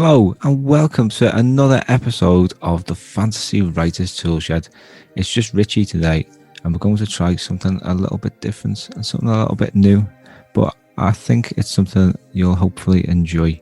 Hello and welcome to another episode of the Fantasy Writers Toolshed. It's just Richie today, and we're going to try something a little bit different and something a little bit new, but I think it's something you'll hopefully enjoy.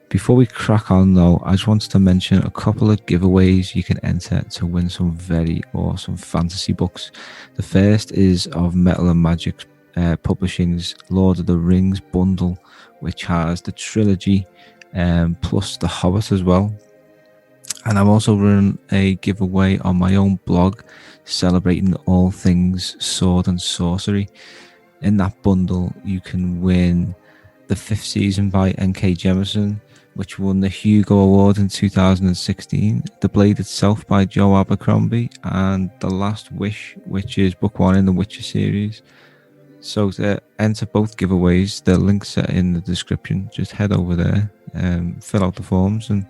Before we crack on though, I just wanted to mention a couple of giveaways you can enter to win some very awesome fantasy books. The first is of Metal and Magic Publishing's Lord of the Rings bundle, which has the trilogy plus The Hobbit as well. And I'm also running a giveaway on my own blog celebrating all things sword and sorcery. In that bundle, you can win the 5th season by N.K. Jemisin, which won the Hugo Award in 2016, The Blade Itself by Joe Abercrombie, and The Last Wish, which is book 1 in the Witcher series. So to enter both giveaways, the links are in the description. Just head over there, fill out the forms, and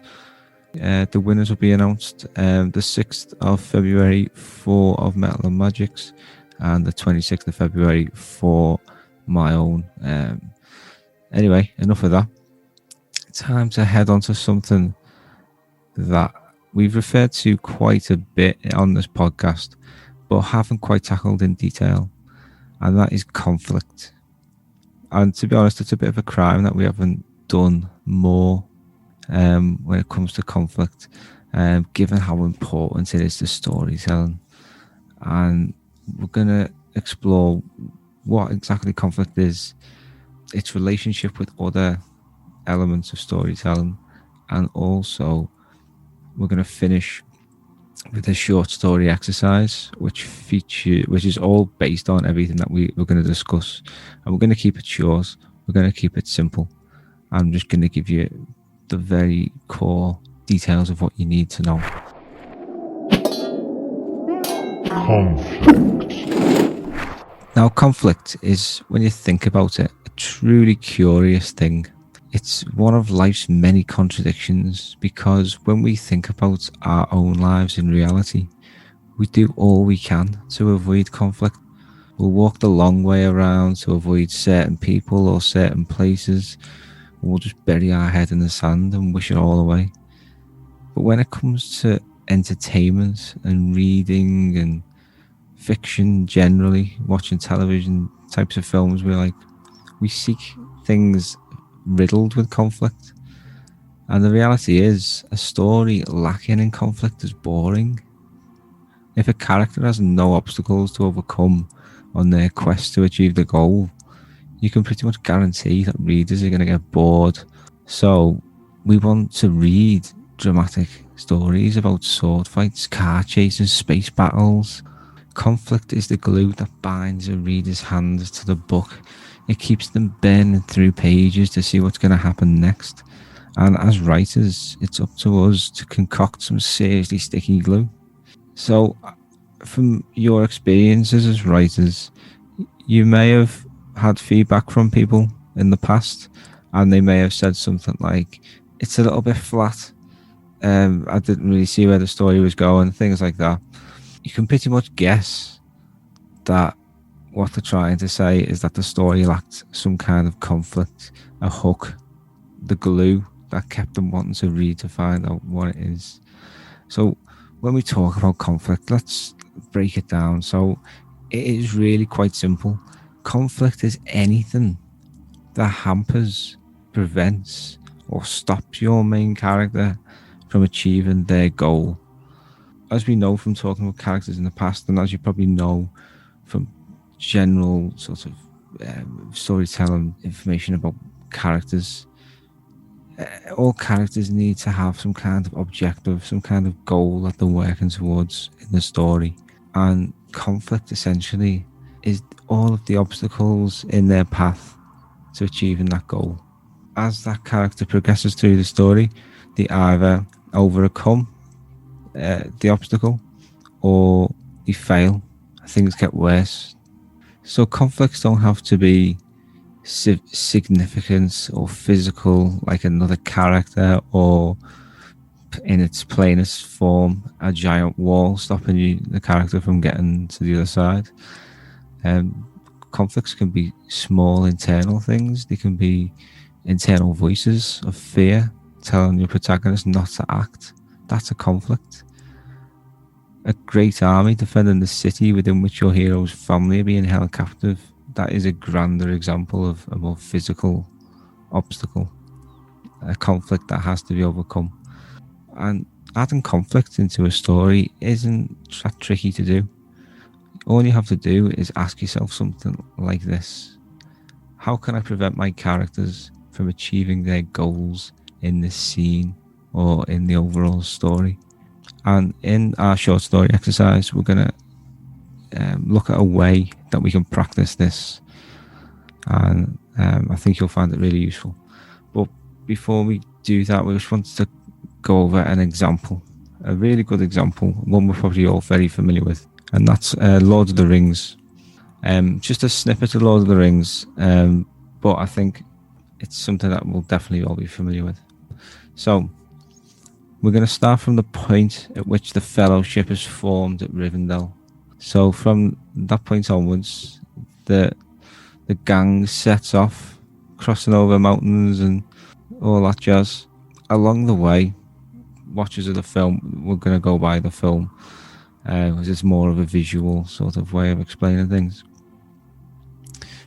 the winners will be announced the 6th of February for of Metal and Magics, and the 26th of February for my own. Anyway, enough of that. Time to head on to something that we've referred to quite a bit on this podcast, but haven't quite tackled in detail. And that is conflict. And to be honest, it's a bit of a crime that we haven't done more when it comes to conflict, given how important it is to storytelling. And we're going to explore what exactly conflict is, its relationship with other elements of storytelling, and also we're going to finish with a short story exercise which is all based on everything that we're going to discuss, and we're going to keep it short, we're going to keep it simple. I'm just going to give you the very core details of what you need to know. Now, conflict is, when you think about it, a truly curious thing. It's one of life's many contradictions, because when we think about our own lives in reality, we do all we can to avoid conflict. We'll walk the long way around to avoid certain people or certain places. We'll just bury our head in the sand and wish it all away. But when it comes to entertainment and reading and fiction generally, watching television types of films, we seek things riddled with conflict. And the reality is, a story lacking in conflict is boring. If a character has no obstacles to overcome on their quest to achieve the goal, you can pretty much guarantee that readers are going to get bored. So we want to read dramatic stories about sword fights, car chases, space battles. Conflict is the glue that binds a reader's hands to the book. It keeps them burning through pages to see what's going to happen next. And as writers, it's up to us to concoct some seriously sticky glue. So, from your experiences as writers, you may have had feedback from people in the past, and they may have said something like, it's a little bit flat. I didn't really see where the story was going, things like that. You can pretty much guess that what they're trying to say is that the story lacked some kind of conflict, a hook, the glue that kept them wanting to read to find out what it is. So when we talk about conflict, let's break it down. So it is really quite simple. Conflict is anything that hampers, prevents, or stops your main character from achieving their goal. As we know from talking about characters in the past, and as you probably know from general sort of storytelling information about characters, all characters need to have some kind of objective, some kind of goal that they're working towards in the story. And conflict essentially is all of the obstacles in their path to achieving that goal. As that character progresses through the story, they either overcome the obstacle or they fail. Things get worse. So conflicts don't have to be significant or physical like another character, or in its plainest form, a giant wall stopping the character from getting to the other side. Conflicts can be small internal things. They can be internal voices of fear telling your protagonist not to act. That's a conflict. A great army defending the city within which your hero's family are being held captive. That is a grander example of a more physical obstacle, a conflict that has to be overcome. And adding conflict into a story isn't that tricky to do. All you have to do is ask yourself something like this: how can I prevent my characters from achieving their goals in this scene or in the overall story? And in our short story exercise, we're going to look at a way that we can practice this. And I think you'll find it really useful. But before we do that, we just wanted to go over an example, a really good example, one we're probably all very familiar with, and that's Lord of the Rings. Just a snippet of Lord of the Rings, but I think it's something that we'll definitely all be familiar with. So we're going to start from the point at which the Fellowship is formed at Rivendell. So from that point onwards, the gang sets off, crossing over mountains and all that jazz. Along the way, watchers of the film, we're going to go by the film, because it's more of a visual sort of way of explaining things.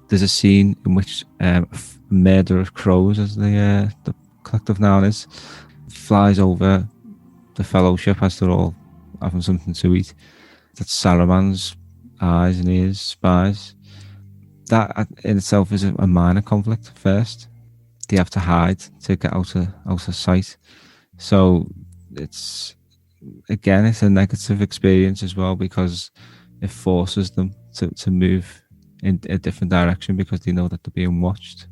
There's a scene in which a murder of crows, as the collective noun is, flies over the Fellowship as they're all having something to eat. That's Saruman's eyes and ears, spies. That in itself is a minor conflict at first. They have to hide to get out of sight. So it's a negative experience as well, because it forces them to move in a different direction because they know that they're being watched.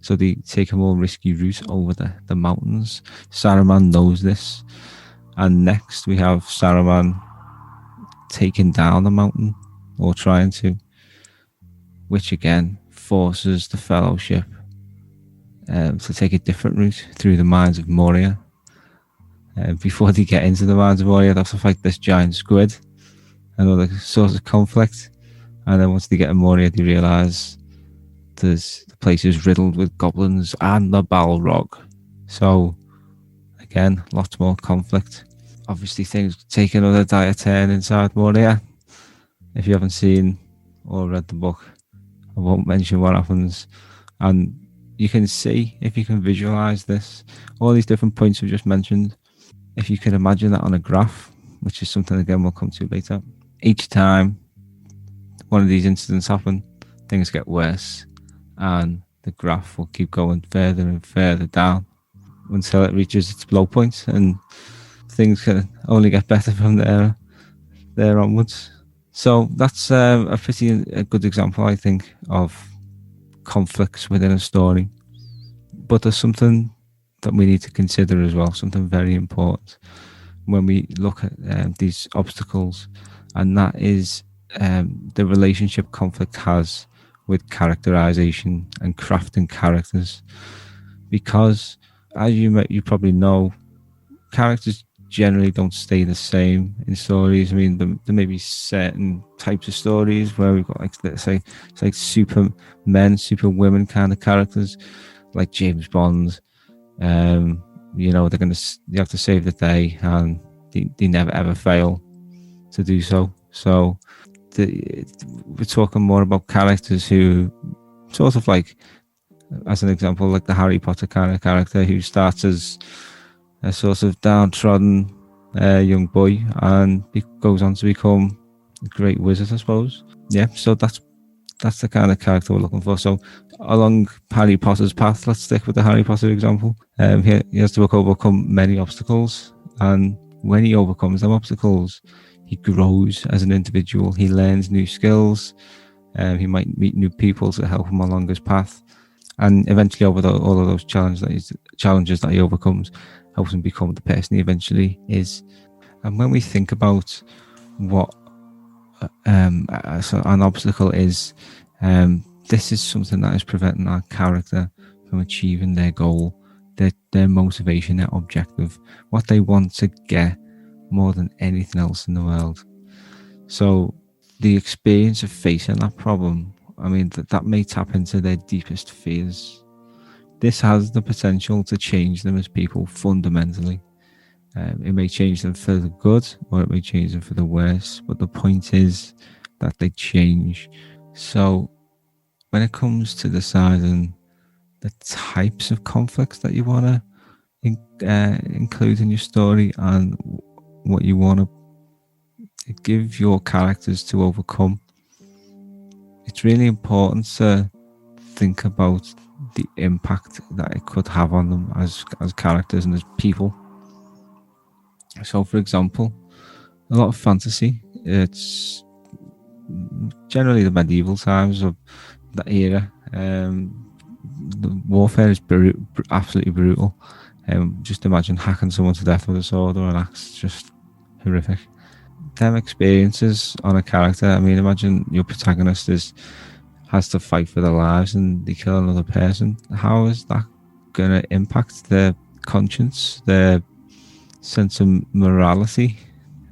So they take a more risky route over the mountains. Saruman knows this. And next we have Saruman taking down the mountain, or trying to, which again forces the Fellowship to take a different route through the mines of Moria. Before they get into the mines of Moria, they have to fight this giant squid, another source of conflict. And then once they get to Moria, they realise the place is riddled with goblins and the Balrog. So again, lots more conflict. Obviously, things take another dire turn inside Moria. If you haven't seen or read the book, I won't mention what happens. And you can see, if you can visualise this, all these different points we've just mentioned, if you can imagine that on a graph, which is something again we'll come to later, each time one of these incidents happen, things get worse, and the graph will keep going further and further down until it reaches its low point, and things can only get better from there onwards. So that's a good example, I think, of conflicts within a story. But there's something that we need to consider as well, something very important when we look at these obstacles, and that is the relationship conflict has with characterization and crafting characters. Because as you probably know, characters generally don't stay the same in stories. I mean, there may be certain types of stories where we've got, like, let's say, it's like supermen, superwomen kind of characters, like James Bond. You have to save the day, and they never ever fail to do so. So we're talking more about characters who sort of, like, as an example, like the Harry Potter kind of character who starts as a sort of downtrodden young boy and goes on to become a great wizard, I suppose. Yeah, so that's the kind of character we're looking for. So along Harry Potter's path, let's stick with the Harry Potter example. He has to overcome many obstacles, and when he overcomes them obstacles, he grows as an individual. He learns new skills. He might meet new people to help him along his path, and eventually, over all of those challenges that he overcomes, helps him become the person he eventually is. And when we think about what an obstacle is, this is something that is preventing our character from achieving their goal, their motivation, their objective, what they want to get more than anything else in the world. So the experience of facing that problem, I mean, that may tap into their deepest fears, This has the potential to change them as people fundamentally. It may change them for the good, or it may change them for the worse, but the point is that they change. So when it comes to deciding the types of conflicts that you want to include in your story and what you want to give your characters to overcome, it's really important to think about the impact that it could have on them as characters and as people. So, for example, a lot of fantasy, it's generally the medieval times of that era. The warfare is absolutely brutal. Just imagine hacking someone to death with a sword or an axe. Just horrific. Them experiences on a character. I mean, imagine your protagonist has to fight for their lives and they kill another person. How is that going to impact their conscience, their sense of morality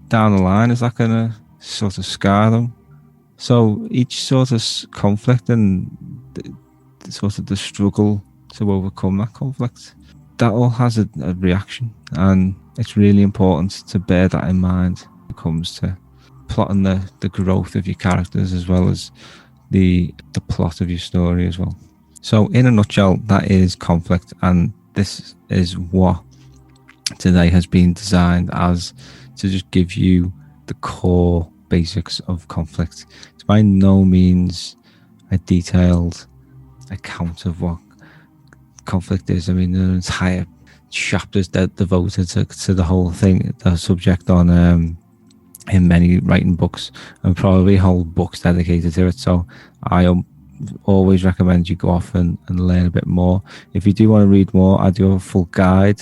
down the line? Is that going to sort of scar them? So each sort of conflict and sort of the struggle to overcome that conflict, that all has a reaction, and it's really important to bear that in mind when it comes to plotting the growth of your characters as well as the plot of your story as well. So in a nutshell, that is conflict, and this is what today has been designed as, to just give you the core basics of conflict. It's by no means a detailed account of what conflict is. I mean, there are entire chapters that devoted to the whole thing, the subject on in many writing books, and probably whole books dedicated to it. So I always recommend you go off and learn a bit more. If you do want to read more, I do have a full guide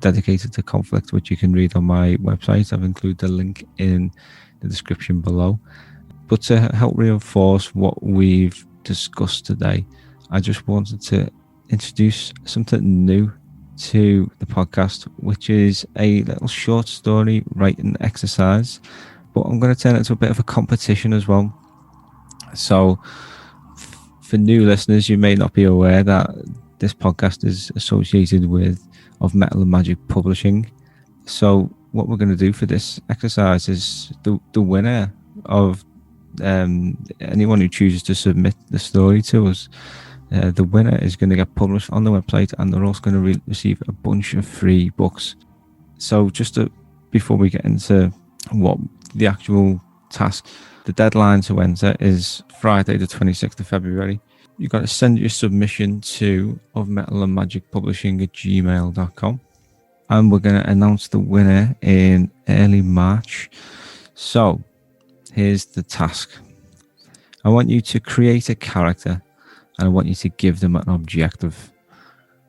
dedicated to conflict, which you can read on my website. I've included the link in the description below. But to help reinforce what we've discussed today, I just wanted to introduce something new to the podcast, which is a little short story writing exercise, but I'm going to turn it into a bit of a competition as well. So for new listeners, you may not be aware that this podcast is associated with Of Metal and Magic Publishing. So what we're going to do for this exercise is the winner of anyone who chooses to submit the story to us, the winner is going to get published on the website, and they're also going to receive a bunch of free books. So just before we get into what the actual task, the deadline to enter is Friday the 26th of February. You've got to send your submission to ofmetalandmagicpublishing@gmail.com, and we're going to announce the winner in early March. So here's the task. I want you to create a character, and I want you to give them an objective.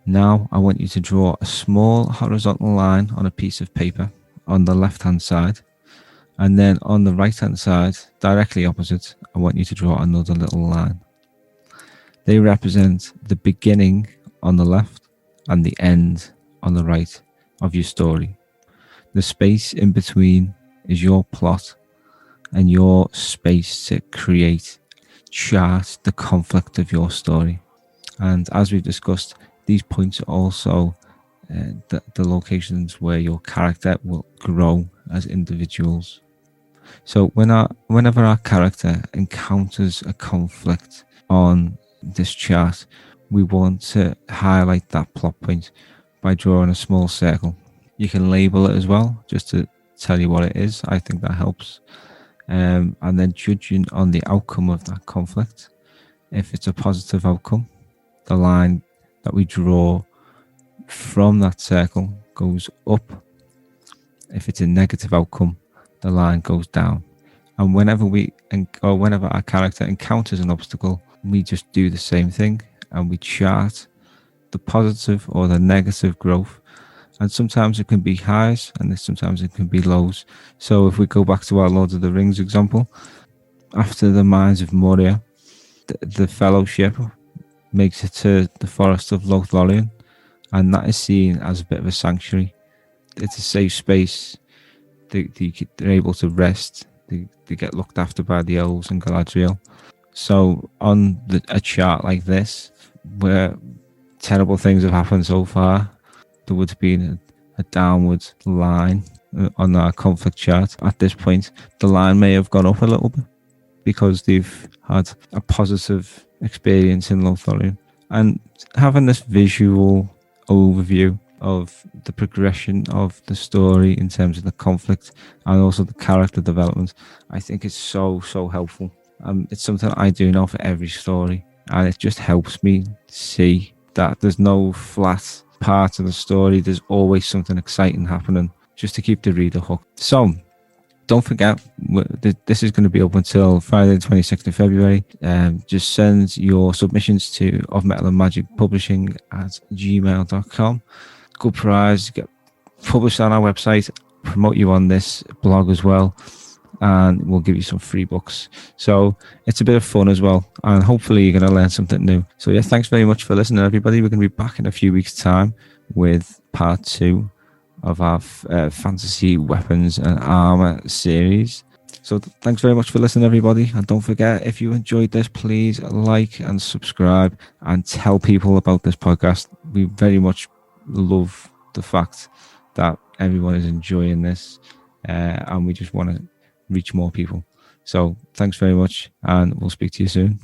Now I want you to draw a small horizontal line on a piece of paper on the left hand side, and then on the right hand side, directly opposite, I want you to draw another little line. They represent the beginning on the left and the end on the right of your story. The space in between is your plot and your space to create, chart the conflict of your story. And as we've discussed, these points are also the locations where your character will grow as individuals. So whenever our character encounters a conflict on this chart, we want to highlight that plot point by drawing a small circle. You can label it as well, just to tell you what it is. I think that helps. And then judging on the outcome of that conflict. If it's a positive outcome, the line that we draw from that circle goes up. If it's a negative outcome, the line goes down. And whenever our character encounters an obstacle, we just do the same thing, and we chart the positive or the negative growth. And sometimes it can be highs, and sometimes it can be lows. So if we go back to our Lord of the Rings example, after the Mines of Moria, the Fellowship makes it to the Forest of Lothlorien, and that is seen as a bit of a sanctuary. It's a safe space. They're able to rest. They get looked after by the elves and Galadriel. So on a chart like this, where terrible things have happened so far, there would have been a downward line on our conflict chart. At this point, the line may have gone up a little bit because they've had a positive experience in Lotharian. And having this visual overview of the progression of the story in terms of the conflict and also the character development, I think it's so helpful. It's something I do now for every story, and it just helps me see that there's no flat part of the story. There's always something exciting happening just to keep the reader hooked. So don't forget, this is going to be up until Friday the 26th of February. Just send your submissions to Of Metal and Magic Publishing at gmail.com. Good prize, get published on our website, promote you on this blog as well, and we'll give you some free books. So it's a bit of fun as well, and hopefully you're going to learn something new. So yeah, thanks very much for listening, everybody. We're going to be back in a few weeks' time with part 2 of our fantasy weapons and armor series. So thanks very much for listening, everybody, and don't forget, if you enjoyed this, please like and subscribe and tell people about this podcast. We very much love the fact that everyone is enjoying this, and we just want to reach more people. So thanks very much, and we'll speak to you soon.